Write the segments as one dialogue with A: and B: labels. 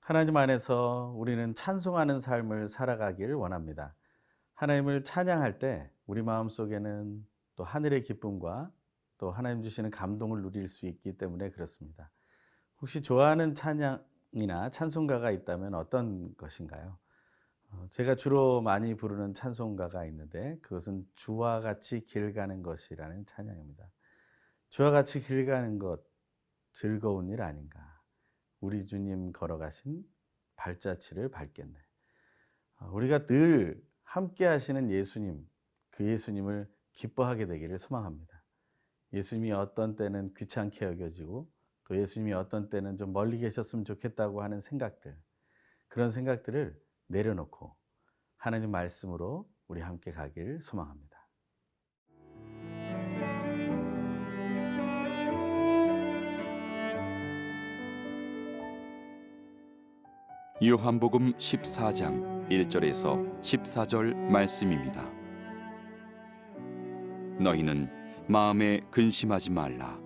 A: 하나님 안에서 우리는 찬송하는 삶을 살아가길 원합니다. 하나님을 찬양할 때 우리 마음속에는 또 하늘의 기쁨과 또 하나님 주시는 감동을 누릴 수 있기 때문에 그렇습니다. 혹시 좋아하는 찬양이나 찬송가가 있다면 어떤 것인가요? 제가 주로 많이 부르는 찬송가가 있는데 그것은 주와 같이 길 가는 것이라는 찬양입니다. 주와 같이 길 가는 것 즐거운 일 아닌가. 우리 주님 걸어가신 발자취를 밟겠네. 우리가 늘 함께 하시는 예수님, 그 예수님을 기뻐하게 되기를 소망합니다. 예수님이 어떤 때는 귀찮게 여겨지고 또 예수님이 어떤 때는 좀 멀리 계셨으면 좋겠다고 하는 생각들, 그런 생각들을 내려놓고 하나님 말씀으로 우리 함께 가길 소망합니다.
B: 요한복음 14장 1절에서 14절 말씀입니다. 너희는 마음에 근심하지 말라.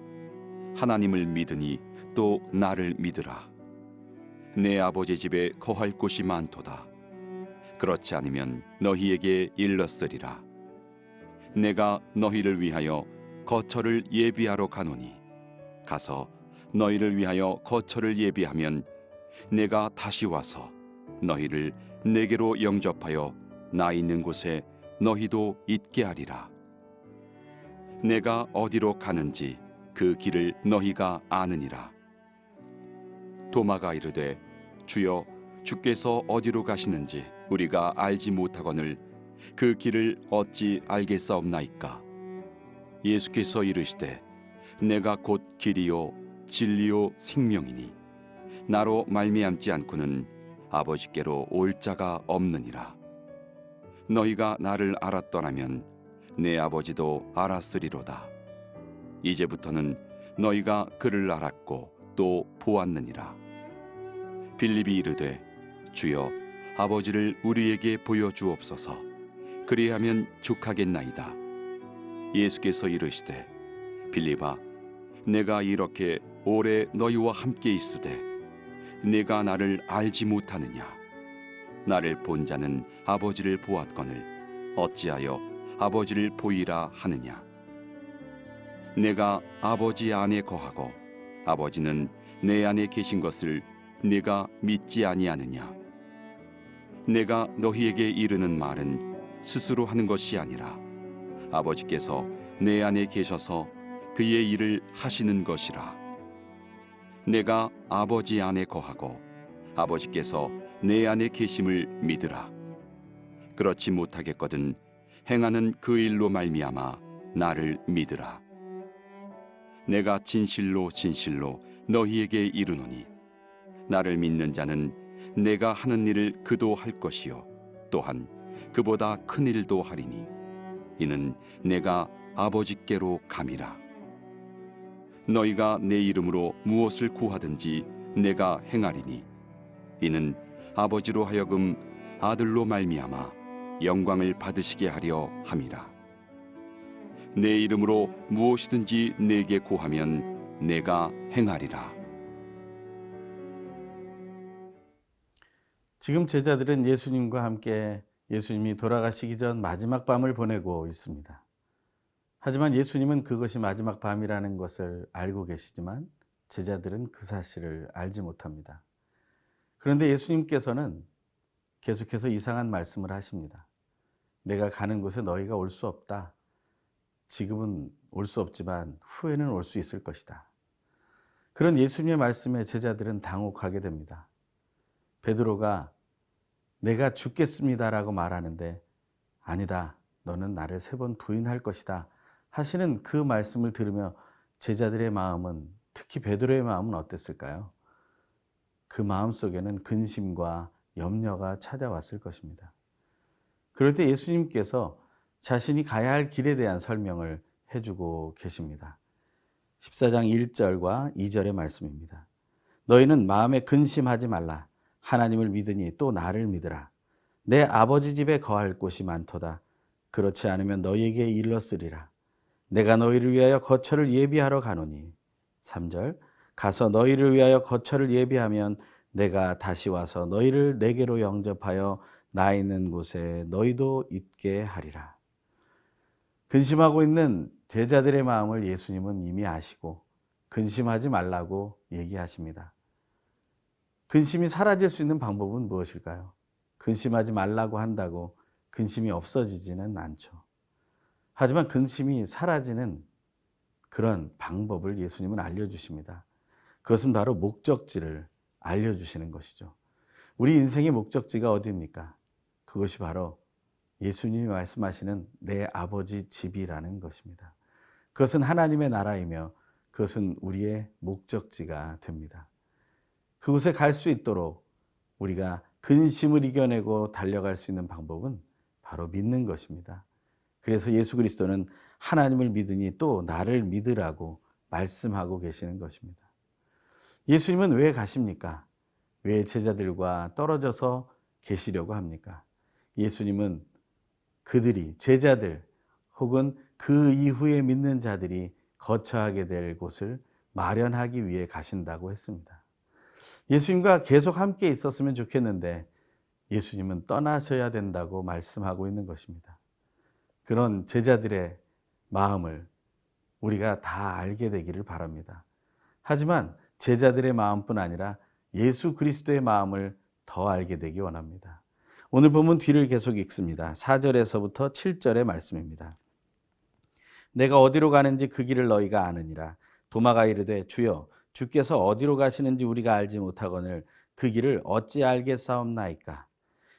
B: 하나님을 믿으니 또 나를 믿으라. 내 아버지 집에 거할 곳이 많도다. 그렇지 않으면 너희에게 일렀으리라. 내가 너희를 위하여 거처를 예비하러 가노니 가서 너희를 위하여 거처를 예비하면 내가 다시 와서 너희를 내게로 영접하여 나 있는 곳에 너희도 있게 하리라. 내가 어디로 가는지 그 길을 너희가 아느니라. 도마가 이르되 주여, 주께서 어디로 가시는지 우리가 알지 못하거늘 그 길을 어찌 알겠사옵나이까. 예수께서 이르시되 내가 곧 길이요 진리요 생명이니 나로 말미암지 않고는 아버지께로 올 자가 없느니라. 너희가 나를 알았더라면 내 아버지도 알았으리로다. 이제부터는 너희가 그를 알았고 또 보았느니라. 빌립이 이르되 주여, 아버지를 우리에게 보여주옵소서. 그리하면 족하겠나이다. 예수께서 이르시되 빌립아, 내가 이렇게 오래 너희와 함께 있으되 네가 나를 알지 못하느냐? 나를 본 자는 아버지를 보았거늘 어찌하여 아버지를 보이라 하느냐? 내가 아버지 안에 거하고 아버지는 내 안에 계신 것을 네가 믿지 아니하느냐? 내가 너희에게 이르는 말은 스스로 하는 것이 아니라 아버지께서 내 안에 계셔서 그의 일을 하시는 것이라. 내가 아버지 안에 거하고 아버지께서 내 안에 계심을 믿으라. 그렇지 못하겠거든 행하는 그 일로 말미암아 나를 믿으라. 내가 진실로 진실로 너희에게 이르노니 나를 믿는 자는 내가 하는 일을 그도 할 것이요 또한 그보다 큰 일도 하리니 이는 내가 아버지께로 감이라. 너희가 내 이름으로 무엇을 구하든지 내가 행하리니 이는 아버지로 하여금 아들로 말미암아 영광을 받으시게 하려 함이라. 내 이름으로 무엇이든지 내게 구하면 내가 행하리라.
A: 지금 제자들은 예수님과 함께 예수님이 돌아가시기 전 마지막 밤을 보내고 있습니다. 하지만 예수님은 그것이 마지막 밤이라는 것을 알고 계시지만 제자들은 그 사실을 알지 못합니다. 그런데 예수님께서는 계속해서 이상한 말씀을 하십니다. 내가 가는 곳에 너희가 올 수 없다. 지금은 올 수 없지만 후에는 올 수 있을 것이다. 그런 예수님의 말씀에 제자들은 당혹하게 됩니다. 베드로가 내가 죽겠습니다라고 말하는데 아니다. 너는 나를 3번 부인할 것이다. 하시는 그 말씀을 들으며 제자들의 마음은, 특히 베드로의 마음은 어땠을까요? 그 마음 속에는 근심과 염려가 찾아왔을 것입니다. 그럴 때 예수님께서 자신이 가야 할 길에 대한 설명을 해주고 계십니다. 14장 1절과 2절의 말씀입니다. 너희는 마음에 근심하지 말라. 하나님을 믿으니 또 나를 믿으라. 내 아버지 집에 거할 곳이 많도다. 그렇지 않으면 너희에게 일렀으리라. 내가 너희를 위하여 거처를 예비하러 가노니. 3절 가서 너희를 위하여 거처를 예비하면 내가 다시 와서 너희를 내게로 영접하여 나 있는 곳에 너희도 있게 하리라. 근심하고 있는 제자들의 마음을 예수님은 이미 아시고 근심하지 말라고 얘기하십니다. 근심이 사라질 수 있는 방법은 무엇일까요? 근심하지 말라고 한다고 근심이 없어지지는 않죠. 하지만 근심이 사라지는 그런 방법을 예수님은 알려주십니다. 그것은 바로 목적지를 알려주시는 것이죠. 우리 인생의 목적지가 어디입니까? 그것이 바로 예수님이 말씀하시는 내 아버지 집이라는 것입니다. 그것은 하나님의 나라이며 그것은 우리의 목적지가 됩니다. 그곳에 갈 수 있도록 우리가 근심을 이겨내고 달려갈 수 있는 방법은 바로 믿는 것입니다. 그래서 예수 그리스도는 하나님을 믿으니 또 나를 믿으라고 말씀하고 계시는 것입니다. 예수님은 왜 가십니까? 왜 제자들과 떨어져서 계시려고 합니까? 예수님은 그들이 제자들 혹은 그 이후에 믿는 자들이 거처하게 될 곳을 마련하기 위해 가신다고 했습니다. 예수님과 계속 함께 있었으면 좋겠는데 예수님은 떠나셔야 된다고 말씀하고 있는 것입니다. 그런 제자들의 마음을 우리가 다 알게 되기를 바랍니다. 하지만 제자들의 마음뿐 아니라 예수 그리스도의 마음을 더 알게 되기 원합니다. 오늘 본문 뒤를 계속 읽습니다. 4절에서부터 7절의 말씀입니다. 내가 어디로 가는지 그 길을 너희가 아느니라. 도마가 이르되 주여 주께서 어디로 가시는지 우리가 알지 못하거늘 그 길을 어찌 알겠사옵나이까.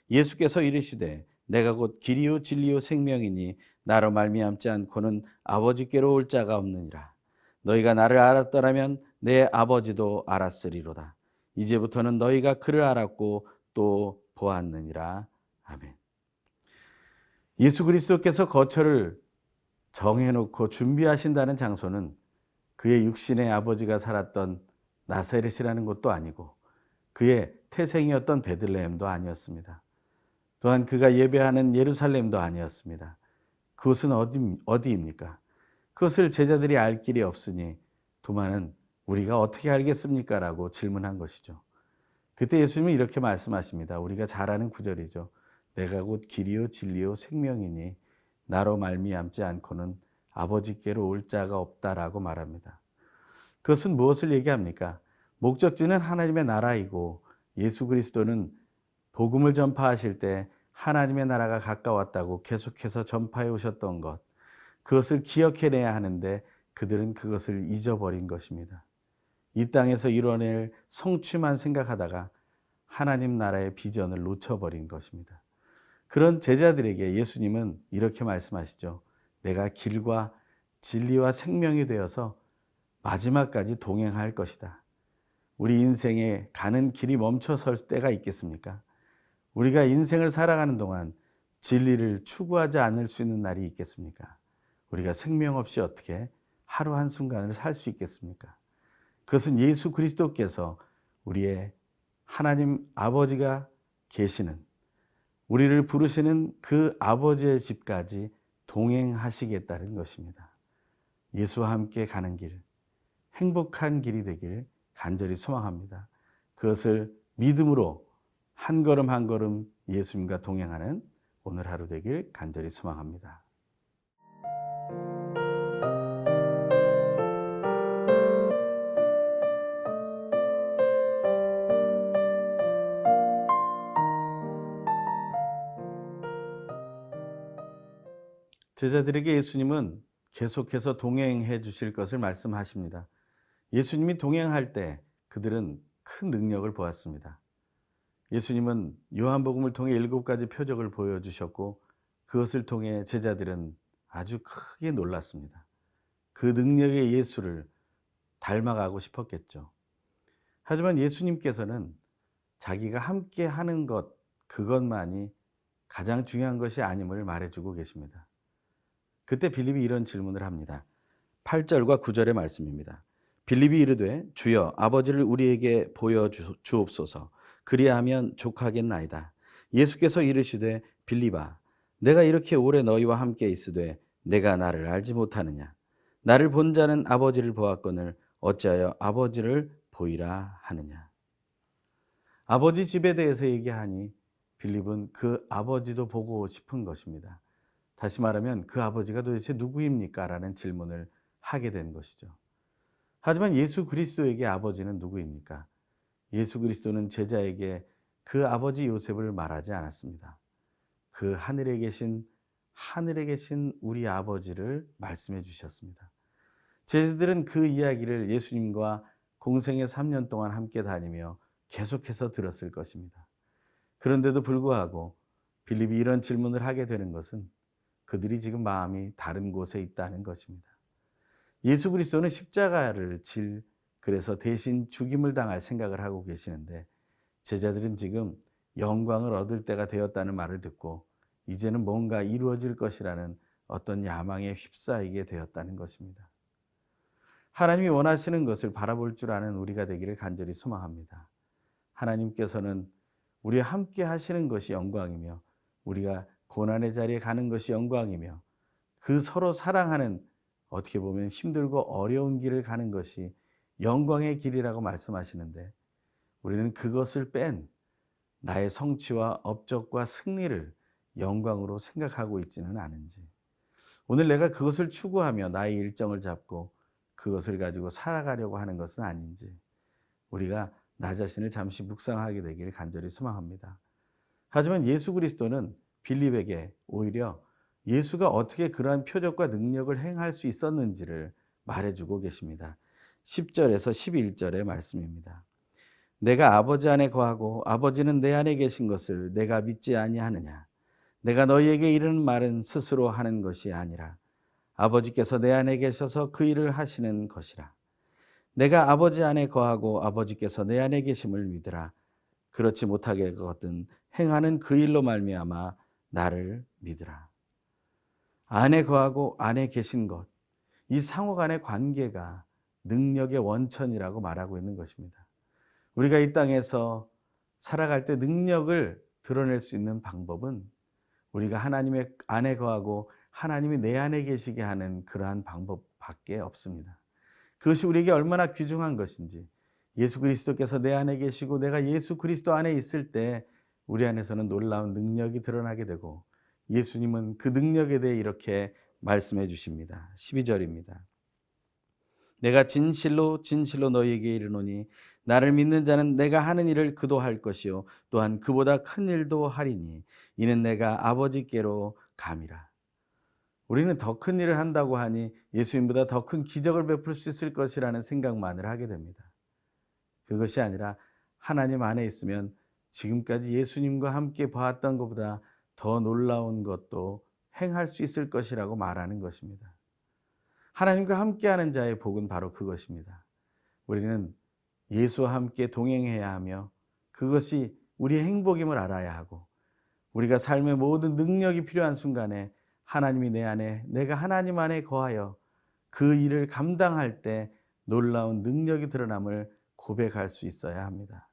A: 예수께서 이르시되 내가 곧 길이요 진리요 생명이니 나로 말미암지 않고는 아버지께로 올 자가 없느니라. 너희가 나를 알았더라면 내 아버지도 알았으리로다. 이제부터는 너희가 그를 알았고 또 보았느니라. 아멘. 예수 그리스도께서 거처를 정해놓고 준비하신다는 장소는 그의 육신의 아버지가 살았던 나사렛이라는 곳도 아니고 그의 태생이었던 베들레헴도 아니었습니다. 또한 그가 예배하는 예루살렘도 아니었습니다. 그것은 어디입니까? 그것을 제자들이 알 길이 없으니 도마는 우리가 어떻게 알겠습니까? 라고 질문한 것이죠. 그때 예수님은 이렇게 말씀하십니다. 우리가 잘 아는 구절이죠. 내가 곧 길이요 진리요 생명이니 나로 말미암지 않고는 아버지께로 올 자가 없다라고 말합니다. 그것은 무엇을 얘기합니까? 목적지는 하나님의 나라이고 예수 그리스도는 복음을 전파하실 때 하나님의 나라가 가까웠다고 계속해서 전파해 오셨던 것, 그것을 기억해내야 하는데 그들은 그것을 잊어버린 것입니다. 이 땅에서 이뤄낼 성취만 생각하다가 하나님 나라의 비전을 놓쳐버린 것입니다. 그런 제자들에게 예수님은 이렇게 말씀하시죠. 내가 길과 진리와 생명이 되어서 마지막까지 동행할 것이다. 우리 인생에 가는 길이 멈춰설 때가 있겠습니까? 우리가 인생을 살아가는 동안 진리를 추구하지 않을 수 있는 날이 있겠습니까? 우리가 생명 없이 어떻게 하루 한순간을 살 수 있겠습니까? 그것은 예수 그리스도께서 우리의 하나님 아버지가 계시는, 우리를 부르시는 그 아버지의 집까지 동행하시겠다는 것입니다. 예수와 함께 가는 길, 행복한 길이 되길 간절히 소망합니다. 그것을 믿음으로 한 걸음 한 걸음 예수님과 동행하는 오늘 하루 되길 간절히 소망합니다. 제자들에게 예수님은 계속해서 동행해 주실 것을 말씀하십니다. 예수님이 동행할 때 그들은 큰 능력을 보았습니다. 예수님은 요한복음을 통해 7가지 표적을 보여주셨고 그것을 통해 제자들은 아주 크게 놀랐습니다. 그 능력의 예수를 닮아가고 싶었겠죠. 하지만 예수님께서는 자기가 함께 하는 것, 그것만이 가장 중요한 것이 아님을 말해주고 계십니다. 그때 빌립이 이런 질문을 합니다. 8절과 9절의 말씀입니다. 빌립이 이르되 주여 아버지를 우리에게 보여주옵소서. 그리하면 족하겠나이다. 예수께서 이르시되 빌립아 내가 이렇게 오래 너희와 함께 있으되 내가 나를 알지 못하느냐. 나를 본 자는 아버지를 보았거늘 어찌하여 아버지를 보이라 하느냐. 아버지 집에 대해서 얘기하니 빌립은 그 아버지도 보고 싶은 것입니다. 다시 말하면 그 아버지가 도대체 누구입니까? 라는 질문을 하게 된 것이죠. 하지만 예수 그리스도에게 아버지는 누구입니까? 예수 그리스도는 제자에게 그 아버지 요셉을 말하지 않았습니다. 그 하늘에 계신 우리 아버지를 말씀해 주셨습니다. 제자들은 그 이야기를 예수님과 공생의 3년 동안 함께 다니며 계속해서 들었을 것입니다. 그런데도 불구하고 빌립이 이런 질문을 하게 되는 것은 그들이 지금 마음이 다른 곳에 있다는 것입니다. 예수 그리스도는 십자가를 그래서 대신 죽임을 당할 생각을 하고 계시는데 제자들은 지금 영광을 얻을 때가 되었다는 말을 듣고 이제는 뭔가 이루어질 것이라는 어떤 야망에 휩싸이게 되었다는 것입니다. 하나님이 원하시는 것을 바라볼 줄 아는 우리가 되기를 간절히 소망합니다. 하나님께서는 우리와 함께 하시는 것이 영광이며 우리가 고난의 자리에 가는 것이 영광이며 그 서로 사랑하는 어떻게 보면 힘들고 어려운 길을 가는 것이 영광의 길이라고 말씀하시는데 우리는 그것을 뺀 나의 성취와 업적과 승리를 영광으로 생각하고 있지는 않은지, 오늘 내가 그것을 추구하며 나의 일정을 잡고 그것을 가지고 살아가려고 하는 것은 아닌지 우리가 나 자신을 잠시 묵상하게 되기를 간절히 소망합니다. 하지만 예수 그리스도는 빌립에게 오히려 예수가 어떻게 그러한 표적과 능력을 행할 수 있었는지를 말해주고 계십니다. 10절에서 11절의 말씀입니다. 내가 아버지 안에 거하고 아버지는 내 안에 계신 것을 내가 믿지 아니하느냐? 내가 너희에게 이르는 말은 스스로 하는 것이 아니라 아버지께서 내 안에 계셔서 그 일을 하시는 것이라. 내가 아버지 안에 거하고 아버지께서 내 안에 계심을 믿으라. 그렇지 못하거든 행하는 그 일로 말미암아 나를 믿으라. 안에 거하고 안에 계신 것, 이 상호 간의 관계가 능력의 원천이라고 말하고 있는 것입니다. 우리가 이 땅에서 살아갈 때 능력을 드러낼 수 있는 방법은 우리가 하나님의 안에 거하고 하나님이 내 안에 계시게 하는 그러한 방법밖에 없습니다. 그것이 우리에게 얼마나 귀중한 것인지, 예수 그리스도께서 내 안에 계시고 내가 예수 그리스도 안에 있을 때 우리 안에서는 놀라운 능력이 드러나게 되고 예수님은 그 능력에 대해 이렇게 말씀해 주십니다. 12절입니다. 내가 진실로 진실로 너희에게 이르노니 나를 믿는 자는 내가 하는 일을 그도 할 것이요 또한 그보다 큰 일도 하리니 이는 내가 아버지께로 감이라. 우리는 더 큰 일을 한다고 하니 예수님보다 더 큰 기적을 베풀 수 있을 것이라는 생각만을 하게 됩니다. 그것이 아니라 하나님 안에 있으면 지금까지 예수님과 함께 보았던 것보다 더 놀라운 것도 행할 수 있을 것이라고 말하는 것입니다. 하나님과 함께하는 자의 복은 바로 그것입니다. 우리는 예수와 함께 동행해야 하며 그것이 우리의 행복임을 알아야 하고 우리가 삶의 모든 능력이 필요한 순간에 하나님이 내 안에, 내가 하나님 안에 거하여 그 일을 감당할 때 놀라운 능력이 드러남을 고백할 수 있어야 합니다.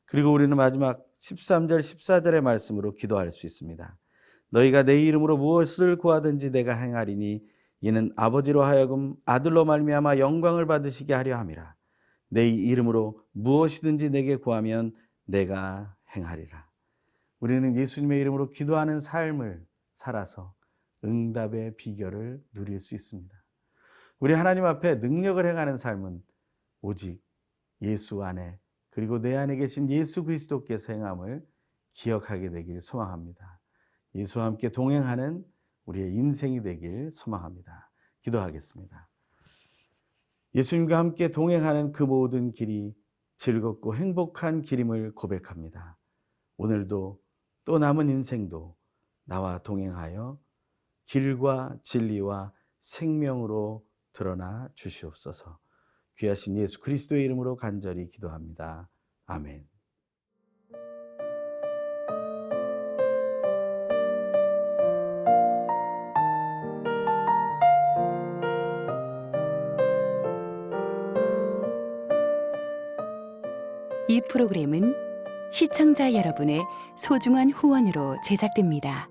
A: 그리고 우리는 마지막 13절, 14절의 말씀으로 기도할 수 있습니다. 너희가 내 이름으로 무엇을 구하든지 내가 행하리니 이는 아버지로 하여금 아들로 말미암아 영광을 받으시게 하려 함이라. 내 이름으로 무엇이든지 내게 구하면 내가 행하리라. 우리는 예수님의 이름으로 기도하는 삶을 살아서 응답의 비결을 누릴 수 있습니다. 우리 하나님 앞에 능력을 행하는 삶은 오직 예수 안에 그리고 내 안에 계신 예수 그리스도께서 행함을 기억하게 되길 소망합니다. 예수와 함께 동행하는 우리의 인생이 되길 소망합니다. 기도하겠습니다. 예수님과 함께 동행하는 그 모든 길이 즐겁고 행복한 길임을 고백합니다. 오늘도 또 남은 인생도 나와 동행하여 길과 진리와 생명으로 드러나 주시옵소서. 귀하신 예수 그리스도의 이름으로 간절히 기도합니다. 아멘.
C: 이 프로그램은 시청자 여러분의 소중한 후원으로 제작됩니다.